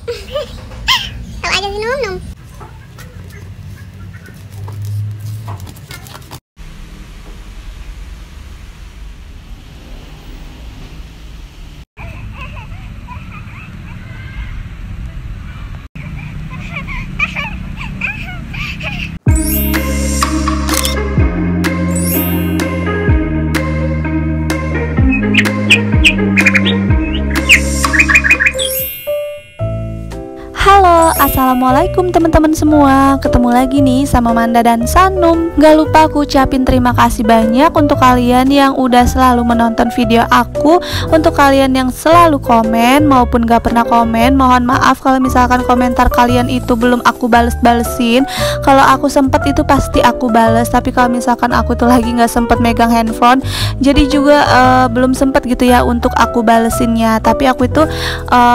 Tahu aja si Num Num. Halo, assalamualaikum teman-teman semua. Ketemu lagi nih sama Manda dan Sanum. Gak lupa aku ucapin terima kasih banyak untuk kalian yang udah selalu menonton video aku. Untuk kalian yang selalu komen maupun gak pernah komen, mohon maaf kalau misalkan komentar kalian itu belum aku balesin. Kalau aku sempet itu pasti aku bales, tapi kalau misalkan aku tuh lagi gak sempet megang handphone, jadi juga belum sempet gitu ya untuk aku balesinnya. Tapi aku itu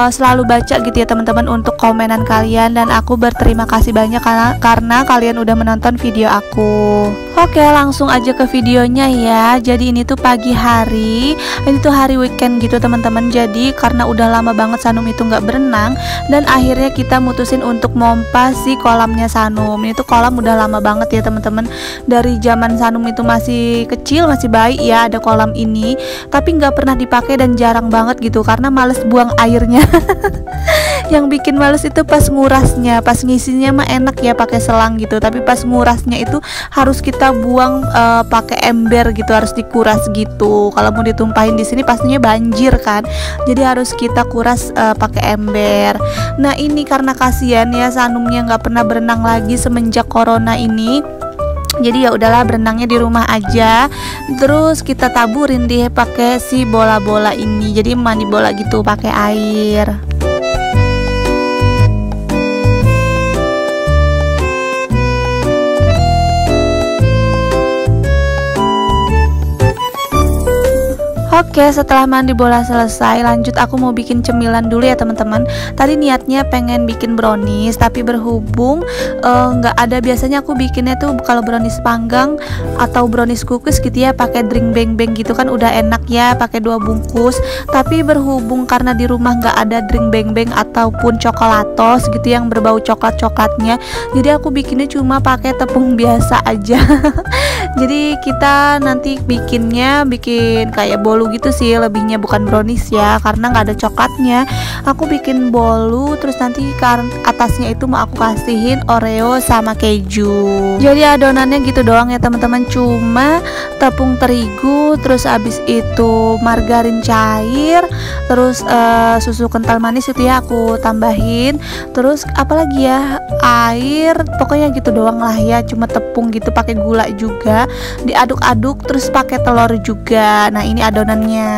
selalu baca gitu ya teman-teman untuk komenan kalian, dan aku berterima kasih banyak karena kalian udah menonton video aku. Oke, langsung aja ke videonya ya. Jadi ini tuh pagi hari, ini tuh hari weekend gitu teman-teman. Jadi karena udah lama banget Sanum itu nggak berenang, dan akhirnya kita mutusin untuk mompa si kolamnya Sanum. Ini tuh kolam udah lama banget ya teman-teman. Dari zaman Sanum itu masih kecil, masih bayi ya, ada kolam ini, tapi nggak pernah dipakai dan jarang banget gitu karena males buang airnya. Yang bikin males itu pas ngurasnya. Pas ngisinya mah enak ya pakai selang gitu, tapi pas ngurasnya itu harus kita buang pakai ember gitu, harus dikuras gitu. Kalau mau ditumpahin di sini pastinya banjir kan, jadi harus kita kuras pakai ember. Nah ini karena kasihan ya Sanumnya nggak pernah berenang lagi semenjak corona ini, jadi ya udahlah berenangnya di rumah aja. Terus kita taburin deh pakai si bola-bola ini, jadi mandi bola gitu pakai air. Oke, setelah mandi bola selesai, lanjut aku mau bikin cemilan dulu ya teman-teman. Tadi niatnya pengen bikin brownies, tapi berhubung nggak ada, biasanya aku bikinnya tuh kalau brownies panggang atau brownies cookies gitu ya pakai drink beng beng gitu kan udah enak ya pakai 2 bungkus. Tapi berhubung karena di rumah nggak ada drink beng beng ataupun coklatos gitu yang berbau coklatnya, jadi aku bikinnya cuma pakai tepung biasa aja. Jadi kita nanti bikin kayak bolu gitu sih, lebihnya bukan brownies ya karena nggak ada coklatnya. Aku bikin bolu, terus nanti atasnya itu mau aku kasihin Oreo sama keju. Jadi adonannya gitu doang ya teman-teman, cuma tepung terigu, terus abis itu margarin cair, terus susu kental manis itu ya aku tambahin, terus apalagi ya, air, pokoknya gitu doang lah ya, cuma tepung gitu, pakai gula juga, diaduk-aduk terus pakai telur juga. Nah ini adonannya.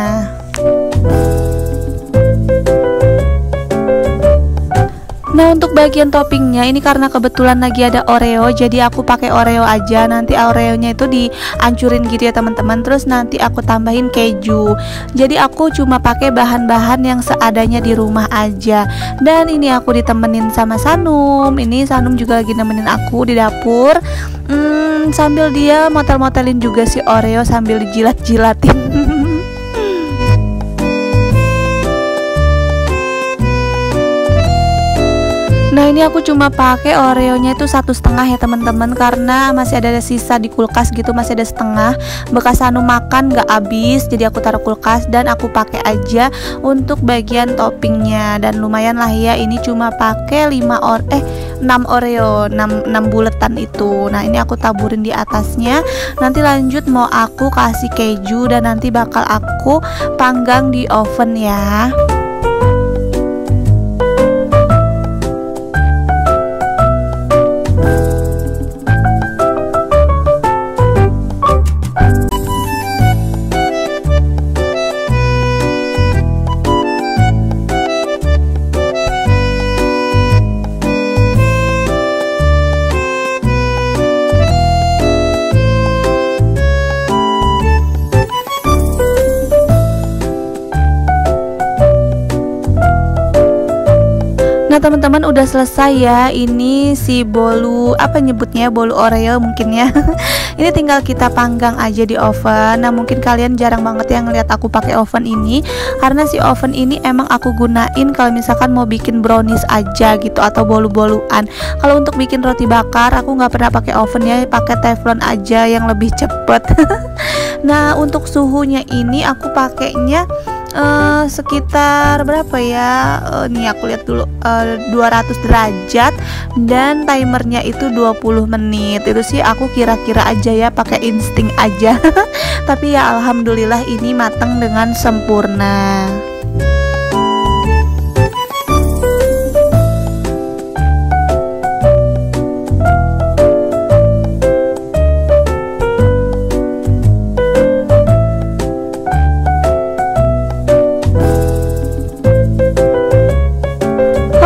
Nah untuk bagian toppingnya ini karena kebetulan lagi ada Oreo, jadi aku pakai Oreo aja. Nanti Oreonya itu dihancurin gitu ya teman-teman, terus nanti aku tambahin keju. Jadi aku cuma pakai bahan-bahan yang seadanya di rumah aja. Dan ini aku ditemenin sama Sanum. Ini Sanum juga lagi nemenin aku di dapur, sambil dia motel-motelin juga si Oreo sambil dijilat-jilatin. Nah ini aku cuma pakai Oreonya itu 1,5 ya teman-teman, karena masih ada sisa di kulkas gitu, masih ada setengah bekas Sanum makan nggak habis, jadi aku taruh kulkas dan aku pakai aja untuk bagian toppingnya. Dan lumayan lah ya, ini cuma pakai 6 Oreo, 6 buletan itu. Nah ini aku taburin di atasnya. Nanti lanjut mau aku kasih keju dan nanti bakal aku panggang di oven ya. Nah teman-teman, udah selesai ya. Ini si bolu, apa nyebutnya, bolu Oreo mungkin ya. Ini tinggal kita panggang aja di oven. Nah mungkin kalian jarang banget yang ngeliat aku pakai oven ini, karena si oven ini emang aku gunain kalau misalkan mau bikin brownies aja gitu, atau bolu-boluan. Kalau untuk bikin roti bakar aku nggak pernah pakai oven ya, pakai teflon aja yang lebih cepet. Nah untuk suhunya ini aku pakainya sekitar berapa ya, nih aku lihat dulu, 200 derajat, dan timernya itu 20 menit. Itu sih aku kira-kira aja ya, pakai insting aja. Tapi ya alhamdulillah ini matang dengan sempurna.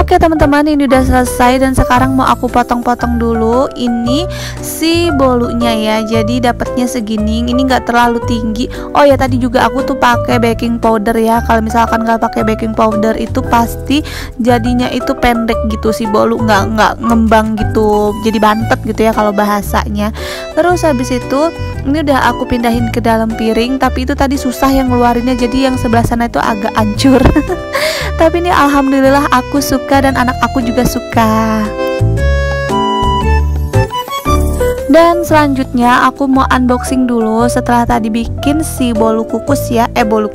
Oke teman-teman, ini udah selesai dan sekarang mau aku potong-potong dulu ini si bolunya ya. Jadi dapatnya segini, ini nggak terlalu tinggi. Oh ya, tadi juga aku tuh pakai baking powder ya. Kalau misalkan nggak pakai baking powder itu pasti jadinya itu pendek gitu, si bolu nggak ngembang gitu, jadi bantet gitu ya kalau bahasanya. Terus habis itu ini udah aku pindahin ke dalam piring, tapi itu tadi susah yang ngeluarinnya, jadi yang sebelah sana itu agak hancur. Tapi ini alhamdulillah aku suka dan anak aku juga suka. Dan selanjutnya aku mau unboxing dulu setelah tadi bikin si bolu kukus ya, bolu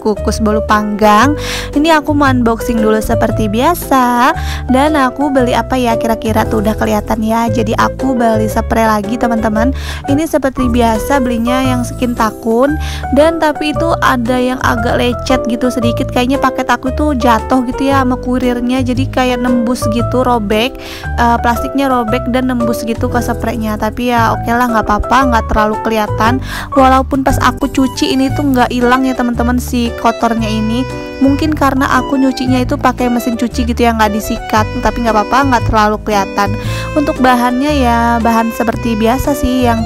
panggang. Ini aku mau unboxing dulu seperti biasa. Dan aku beli apa ya, kira-kira tuh udah kelihatan ya. Jadi aku beli spray lagi teman-teman. Ini seperti biasa belinya yang skin takun, dan tapi itu ada yang agak lecet gitu sedikit. Kayaknya paket aku tuh jatuh gitu ya sama kurirnya, jadi kayak nembus gitu, robek, plastiknya robek dan nembus gitu ke spraynya. Tapi ya oke lah, nggak apa-apa, nggak terlalu kelihatan. Walaupun pas aku cuci ini tuh nggak hilang ya teman-teman si kotornya ini. Mungkin karena aku nyucinya itu pakai mesin cuci gitu ya, nggak disikat. Tapi nggak apa-apa, nggak terlalu kelihatan. Untuk bahannya ya bahan seperti biasa sih, yang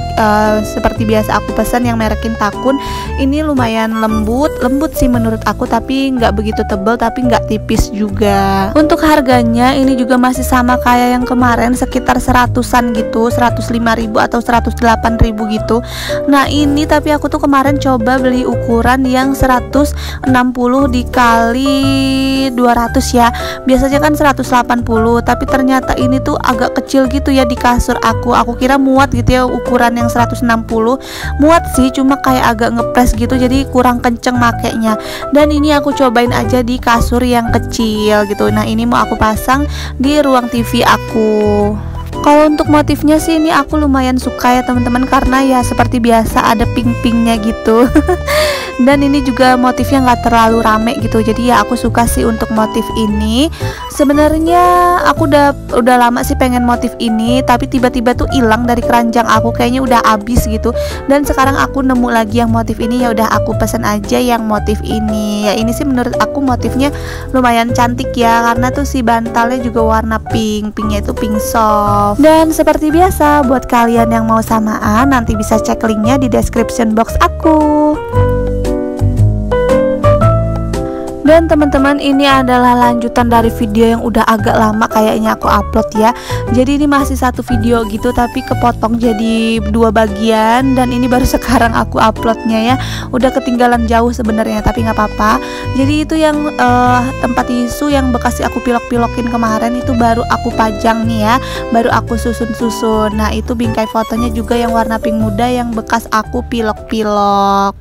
seperti biasa aku pesan yang merekin takun. Ini lumayan lembut sih menurut aku, tapi nggak begitu tebal tapi nggak tipis juga. Untuk harganya ini juga masih sama kayak yang kemarin, sekitar 100-an gitu, 105.000 atau 108.000 gitu. Nah ini tapi aku tuh kemarin coba beli ukuran yang 160 dikali 200 ya. Biasanya kan 180, tapi ternyata ini tuh agak kecil gitu ya di kasur aku. Aku kira muat gitu ya ukuran yang 160. Muat sih, cuma kayak agak ngepres gitu, jadi kurang kenceng makainya. Dan ini aku cobain aja di kasur yang kecil gitu. Nah ini mau aku pasang di ruang TV aku. Kalau untuk motifnya sih ini aku lumayan suka ya teman-teman, karena ya seperti biasa ada pink-pinknya gitu. Dan ini juga motifnya nggak terlalu rame gitu, jadi ya aku suka sih untuk motif ini. Sebenarnya aku udah lama sih pengen motif ini, tapi tiba-tiba tuh hilang dari keranjang aku, kayaknya udah habis gitu. Dan sekarang aku nemu lagi yang motif ini, ya udah aku pesen aja yang motif ini. Ya ini sih menurut aku motifnya lumayan cantik ya, karena tuh si bantalnya juga warna pink, pinknya itu pink soft. Dan seperti biasa buat kalian yang mau samaan, nanti bisa cek linknya di description box aku. Dan teman-teman, ini adalah lanjutan dari video yang udah agak lama kayaknya aku upload ya. Jadi ini masih satu video gitu, tapi kepotong jadi dua bagian. Dan ini baru sekarang aku uploadnya ya. Udah ketinggalan jauh sebenarnya, tapi nggak apa-apa. Jadi itu yang tempat tisu yang bekas aku pilok-pilokin kemarin itu baru aku pajang nih ya. Baru aku susun-susun. Nah itu bingkai fotonya juga yang warna pink muda yang bekas aku pilok-pilok.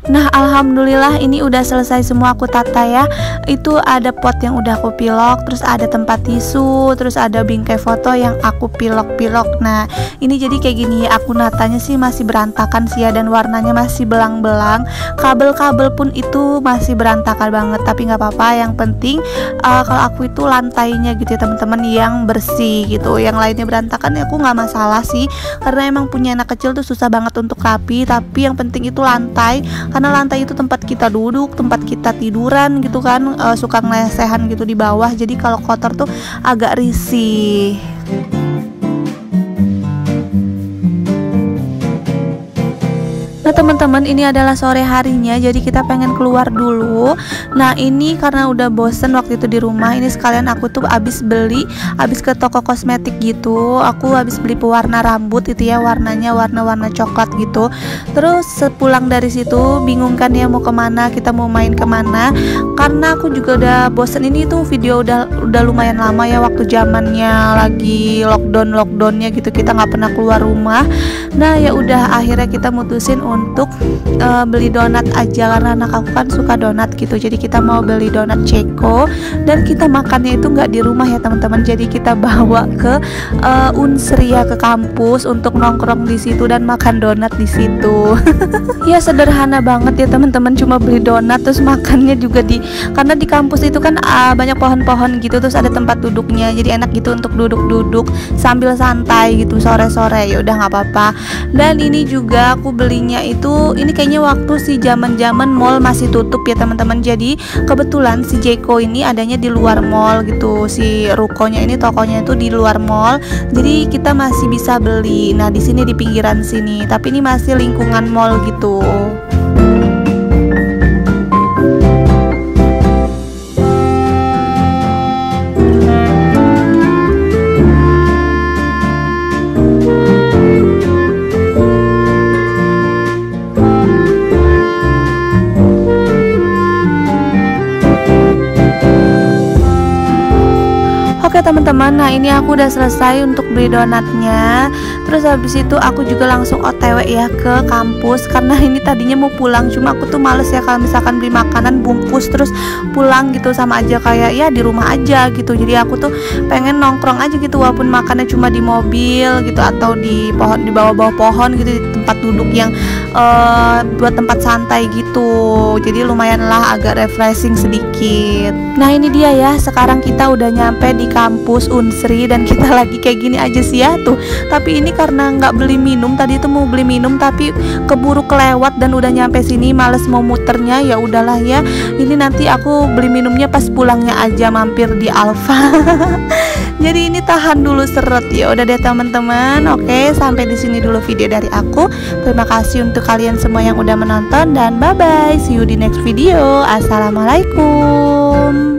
Nah alhamdulillah ini udah selesai semua aku tata ya. Itu ada pot yang udah aku pilok, terus ada tempat tisu, terus ada bingkai foto yang aku pilok-pilok. Nah ini jadi kayak gini ya, aku natanya sih masih berantakan sih ya, dan warnanya masih belang-belang. Kabel-kabel pun itu masih berantakan banget, tapi nggak apa-apa. Yang penting kalau aku itu lantainya gitu ya teman-teman yang bersih gitu. Yang lainnya berantakan ya aku nggak masalah sih, karena emang punya anak kecil tuh susah banget untuk rapi. Tapi yang penting itu lantai, karena lantai itu tempat kita duduk, tempat kita tiduran gitu kan, suka ngelesehan gitu di bawah, jadi kalau kotor tuh agak risih. Nah teman-teman, ini adalah sore harinya, jadi kita pengen keluar dulu. Nah ini karena udah bosen waktu itu di rumah, ini sekalian aku tuh abis ke toko kosmetik gitu. Aku habis beli pewarna rambut itu ya, warnanya warna-warna coklat gitu. Terus sepulang dari situ bingung kan ya mau kemana, kita mau main kemana. Karena aku juga udah bosen, ini tuh video udah lumayan lama ya, waktu zamannya lagi lockdownnya gitu, kita nggak pernah keluar rumah. Nah ya udah akhirnya kita mutusin untuk beli donat aja, karena anak aku kan suka donat gitu. Jadi kita mau beli donat Ceko dan kita makannya itu nggak di rumah ya teman-teman. Jadi kita bawa ke Unsri ya, ke kampus untuk nongkrong di situ dan makan donat di situ. Ya sederhana banget ya teman-teman, cuma beli donat terus makannya juga karena di kampus itu kan banyak pohon-pohon gitu, terus ada tempat duduknya, jadi enak gitu untuk duduk-duduk sambil santai gitu sore-sore. Ya udah nggak apa-apa. Dan ini juga aku belinya itu, ini kayaknya waktu si zaman mall masih tutup ya teman-teman. Jadi kebetulan si Jeko ini adanya di luar mall gitu, si rukonya ini, tokonya itu di luar mall. Jadi kita masih bisa beli. Nah di sini di pinggiran sini, tapi ini masih lingkungan mall gitu. Oke teman-teman, nah ini aku udah selesai untuk beli donatnya. Terus habis itu aku juga langsung OTW ya ke kampus, karena ini tadinya mau pulang, cuma aku tuh males ya kalau misalkan beli makanan bungkus terus pulang gitu, sama aja kayak ya di rumah aja gitu. Jadi aku tuh pengen nongkrong aja gitu, walaupun makannya cuma di mobil gitu atau di pohon, di bawah-bawah pohon gitu, di tempat duduk yang buat tempat santai gitu. Jadi lumayan lah agak refreshing sedikit. Nah ini dia ya, sekarang kita udah nyampe di kampus Unsri dan kita lagi kayak gini aja sih ya tuh. Tapi ini karena nggak beli minum, tadi tuh mau beli minum tapi keburu kelewat dan udah nyampe sini males mau muternya. Ya udahlah ya, ini nanti aku beli minumnya pas pulangnya aja, mampir di Alfa. Jadi ini tahan dulu seret. Ya udah deh teman-teman. Oke, sampai di sini dulu video dari aku. Terima kasih untuk kalian semua yang udah menonton dan bye bye. See you di next video. Assalamualaikum.